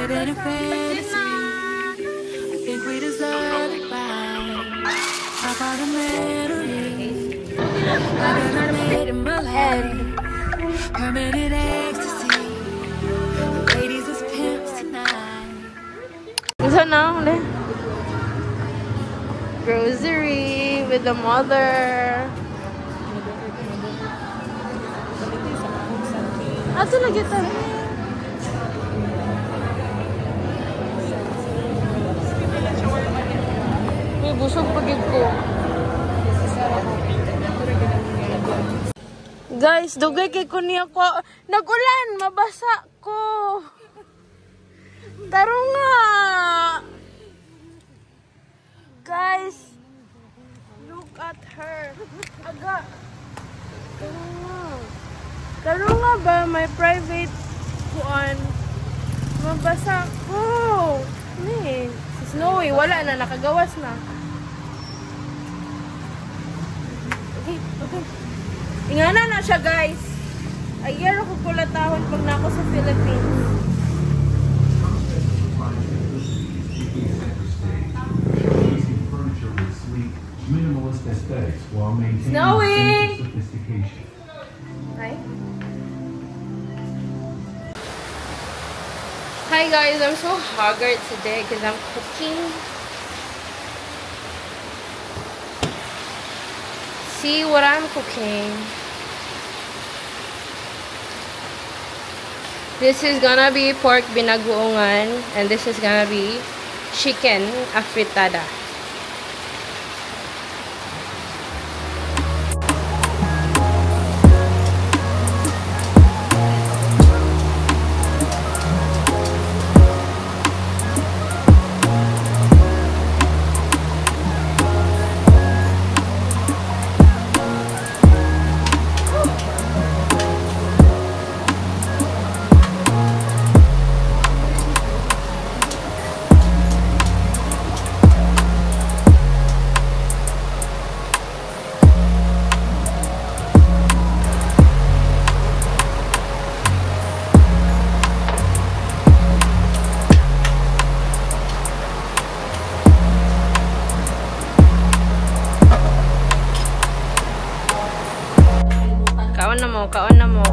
Better than a fantasy. I think we deserve it right. Pop all the memories I've ever made in my life. Permanent ecstasy. The ladies is pimps tonight. So now, grocery with the mother. Ato lagi tayo. May busog pagid ko. Guys, dugay kay ko niya ko. Nagulan, mabasa ko. Taro nga. Guys, look at her. Aga. Taro nga ba may private kuan? Mabasa ko. Si Snowy, wala na, nakagawas na. Okay. Ingana na siya, guys. Ayar ako kulatahon pag na ako sa Philippines. Snowy! Hi. Hi guys, I'm so haggard today because I'm cooking. See what I'm cooking. This is gonna be pork binagoongan and this is gonna be chicken afritada. Kaon na mo.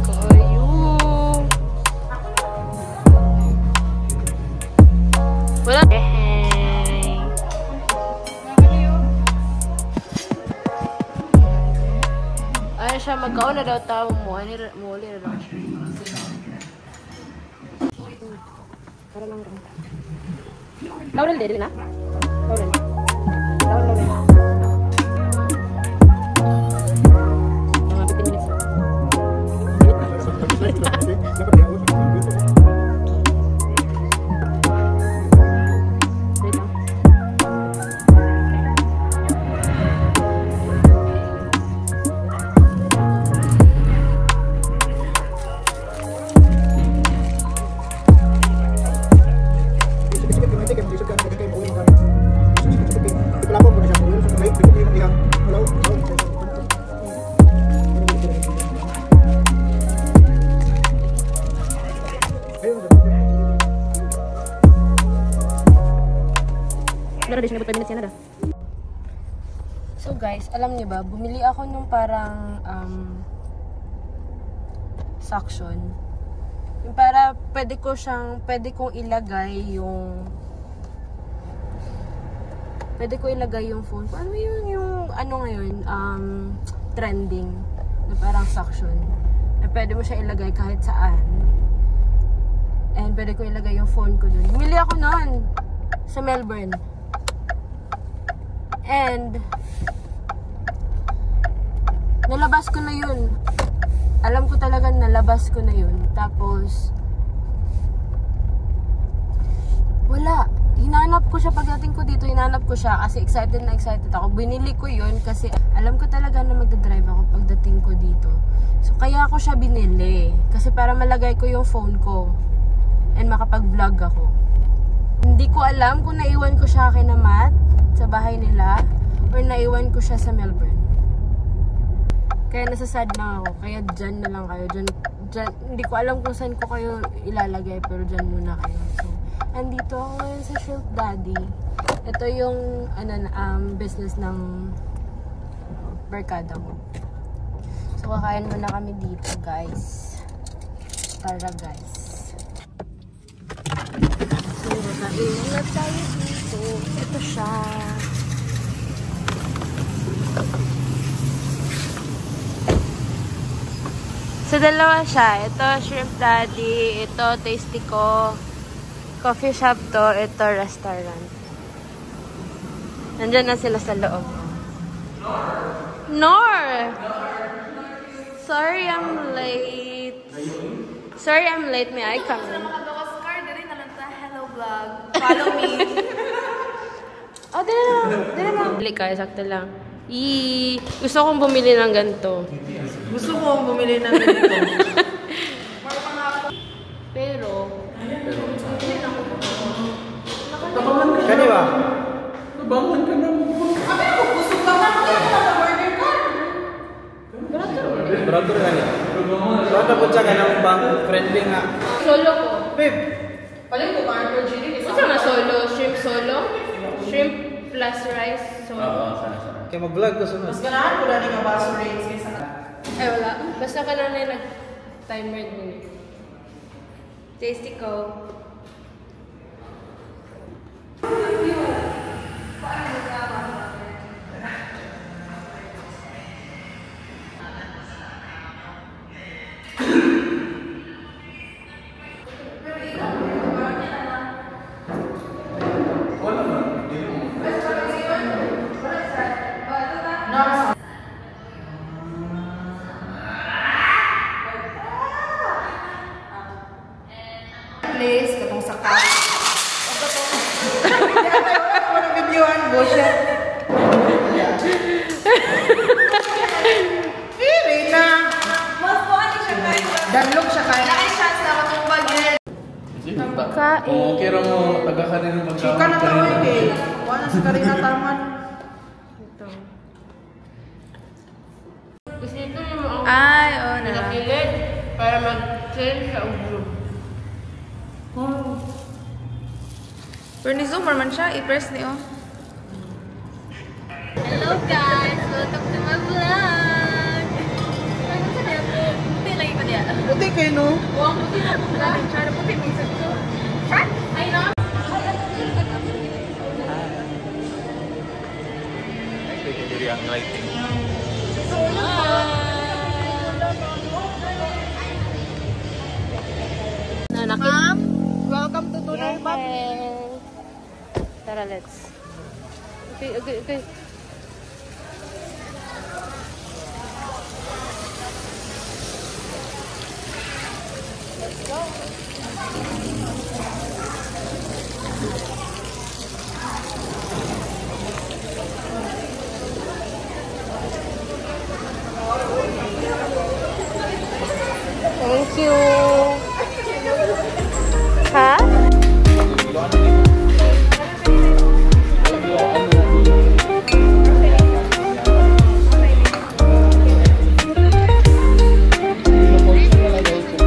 Kayo. Wala. Hey. Ano siya, magkaon na daw tao mo. Uli na daw. Para lang rin. Laurel din na? Laurel. So guys, alam niyo ba, bumili ako nung parang suction. Yung para pwede kong ilagay yung phone. Paano yun yung ano ngayon, trending na parang suction. Na pwede mo siya ilagay kahit saan. And pwede ko ilagay yung phone ko dun. Bumili ako noon sa Melbourne. And nalabas ko na yun. Alam ko talaga nalabas ko na yun. Tapos wala. Hinanap ko siya pagdating ko dito. Hinanap ko siya kasi excited na excited ako. Binili ko yun kasi alam ko talaga na magdadrive ako pagdating ko dito. So kaya ako siya binili. Kasi para malagay ko yung phone ko. And makapag-vlog ako. Hindi ko alam kung naiwan ko siya kina Matt sa bahay nila or naiwan ko siya sa Melbourne. Kaya nasasad lang ako. Kaya dyan na lang kayo. Dyan, hindi ko alam kung saan ko kayo ilalagay, pero dyan muna kayo. So, andito ako ngayon sa Shrimp Daddy. Ito yung business ng barkada ko. So, kakain muna kami dito, guys. Tara, guys. So, kakain na tayo dito. Ito siya. So, dalawa siya. Ito, Shrimp Daddy. Ito, Tasty Ko. Coffee shop to. Ito, restaurant. Nandyan na sila sa loob. Nor! Sorry, I'm late. Sorry, I'm late. May I come in? Hello vlog. Follow me. Oh, dito na. Bili ka, sakto lang. Gusto kong bumili ng ganito. Gusto ko bumili ng ganito. Pero, Kani ba? Nabangon ka na. Abi ako, gusto ka na mag-order ka. Beratur ka niya. Beratur po siya ka ng bank friendly nga. solo ko. Babe, Paling ko ka-order Gini. Gusto nga solo? Shrimp solo? Shrimp plus rice solo? kaya mag-vlog ko sunod. Mas ganahan ko na nga baso rates kaysa na. Ay, wala. Basta ka na nag-timer din eh. Tasty Ko. Place, katong saka. Wala ko na videoan, bullshit. Rina. Mas po ano siya kayo? Danlog siya kayo. Nakay chance na akong bagay. Kain. Oo, kira mo, taga ka rin ng Chika na tawag eh. Wala sa Karina Taman. Ito. Gusto ito yung mga Ay, oo na. nakilid para mag-change sa ulo. Pero ni Zoom man siya, i-press ni oh. Hello guys! Welcome to my vlog! Ano sa diya po? Puti lagi pa diya. Puti kayo no? Huwag puti na po vlog. Tsara puti mo isa ko. Shot! Ay no! Diri ang lighting. Nanakit. Welcome to Tunay Bab. Tara, let's. Okay. Thank you. Ha?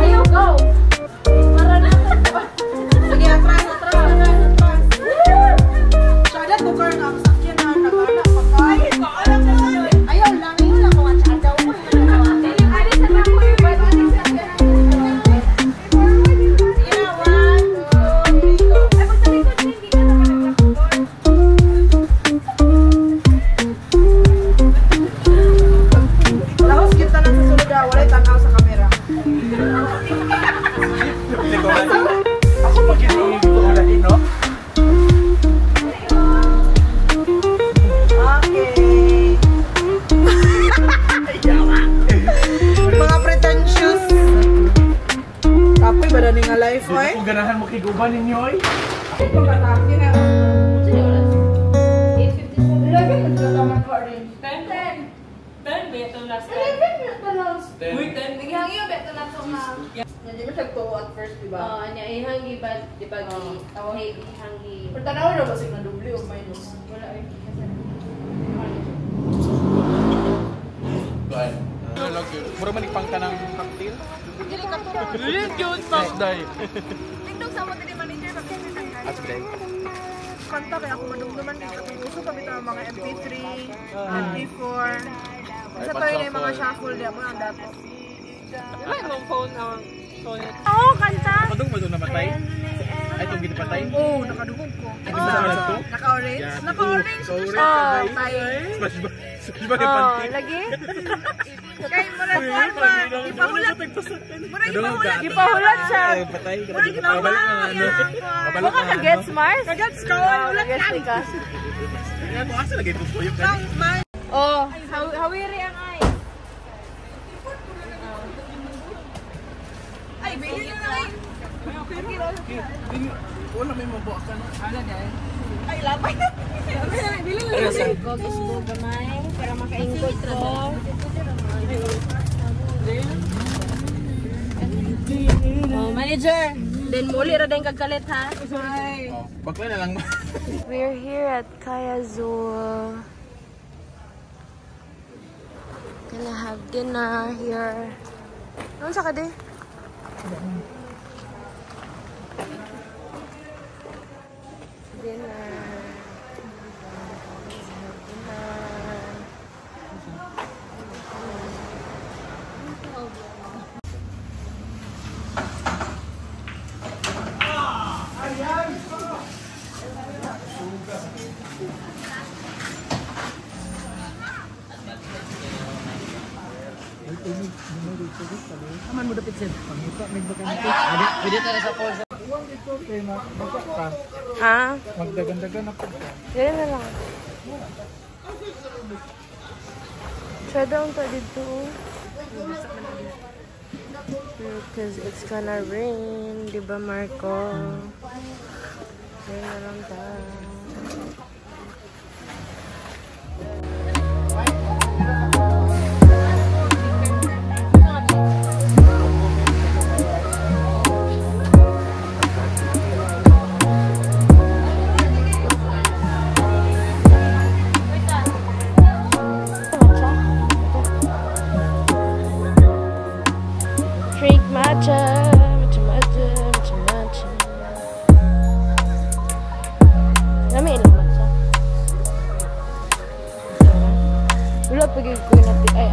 Ayaw, go! Para na. Sige, atras. Shadat ko karon ang sakyan na nagana pagkain. Ayaw lang, yun lang kung ang chadaw mo. Alis na ba ko yung bad? Alis na ba? Sige na, 1, 2, 3, go. Ay, magsalikod din. Hindi ka naman nagkakabor. Laos kita na sa sulod ah, walay tanaw sa kamera. Ako pag-inuwi ko ulit, no? Okay. Mga pretentious. Kapoy ba na nga life, Dito oy? ko ganahan mo kiguban ninyo, oy. Pagkatake na. 8:57. 11 na naman ko rin. 10. 10 ba ito last 11 na palas. Uy, 10. Naghihangyo ba ito na ito ma? Hindi mo siya tuwa at first, di ba? Oh, anya ihanggi ba di ba ihanggi. Pero tanaw na ba siya na doble o minus? Wala ay. Kuan. Murag yun. Murag man ipang ka ng cocktail. Dili ka to. Yun pa. Day. Tingdong sa mo din manager pag kinakanta. At day. Kanta kaya ako madugduman din katutuso kami ito mga MP3, MP4. Sa to yung mga shuffle di mo ang dato. Ay, mong phone ang phone. Oo, kanta. Padung mo doon namatay. Ay, itong ginipatay. Oo, nakadugog ko. Naka-orange. Yeah. Naka-orange na siya. Oh, Tayo. Smash ba? Smash ba yung panty? lagi? Kay murag kuan ba? Ipahulat. Murag ipahulat. Ipahulat siya. Ay, patay. Murag ipahulat. Kabalak na. Kagets, Mars? Kagats ka. Ulat lang. ka. Kaya kung asa lagay itong tuyok ka. Oh, hawiri ang ay. Ay, bili na lang. Wala may mabuak ka na. Ay, labay na. Bili na lang. Gogis mo gamay para makaingkot ko. Oh, manager. Then muli ra din kagkalit ha. Oh, bakla na lang. We're here at Kaya Zoo. Gonna have dinner here. Ano sa kadi? Dinner. Aman mo dapit sir. Pangita may bakanito. Pwede tayo sa pulsa. Uwang dito kay magka ka. Ah, Magdagan-dagan na pud ka. yan na lang. Try down to dito. Because it's gonna rain, di ba Marco? Rain na lang tayo. Drink matcha, matcha, matcha, matcha, matcha. Lami lang matcha. Wala pag-ibig ko yung ay